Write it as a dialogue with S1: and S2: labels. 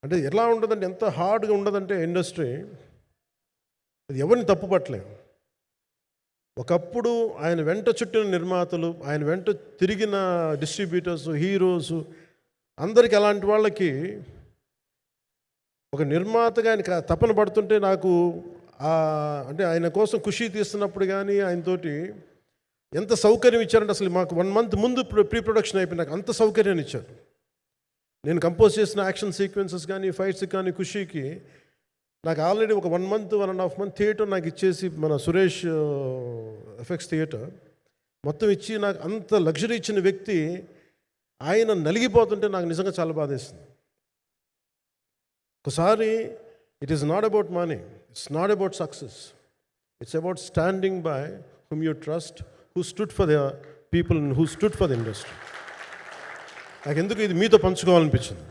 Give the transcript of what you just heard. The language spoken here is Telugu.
S1: అంటే ఎలా ఉండదంటే, ఎంత హార్డ్గా ఉండదంటే ఇండస్ట్రీ, అది ఎవరిని తప్పు పట్టలేము. ఒకప్పుడు ఆయన వెంట చుట్టిన నిర్మాతలు, ఆయన వెంట తిరిగిన డిస్ట్రిబ్యూటర్స్, హీరోస్ అందరికి అలాంటి వాళ్ళకి ఒక నిర్మాతగా ఆయన తపన పడుతుంటే నాకు అంటే ఆయన కోసం ఖుషి తీస్తున్నప్పుడు కానీ ఆయనతోటి ఎంత సౌకర్యం ఇచ్చారంటే, అసలు మాకు 1 month ముందు ప్రీ ప్రొడక్షన్ అయిపోయి నాకు అంత సౌకర్యాన్ని ఇచ్చారు. నేను కంపోజ్ చేసిన యాక్షన్ సీక్వెన్సెస్ కానీ ఫైట్స్ కానీ ఖుషీకి నాకు ఆల్రెడీ ఒక 1 month 1.5 month థియేటర్ నాకు ఇచ్చేసి, మన సురేష్ ఎఫెక్ట్స్ థియేటర్ మొత్తం ఇచ్చి నాకు అంత లగ్జరీ ఇచ్చిన వ్యక్తి ఆయన నలిగిపోతుంటే నాకు నిజంగా చాలా బాధేస్తుంది. ఒకసారి it is not about money, it's not about success, it's about standing by hmm you trust, who stood for the people, who stood for the industry. నాకు ఎందుకు ఇది మీతో పంచుకోవాలనిపించింది.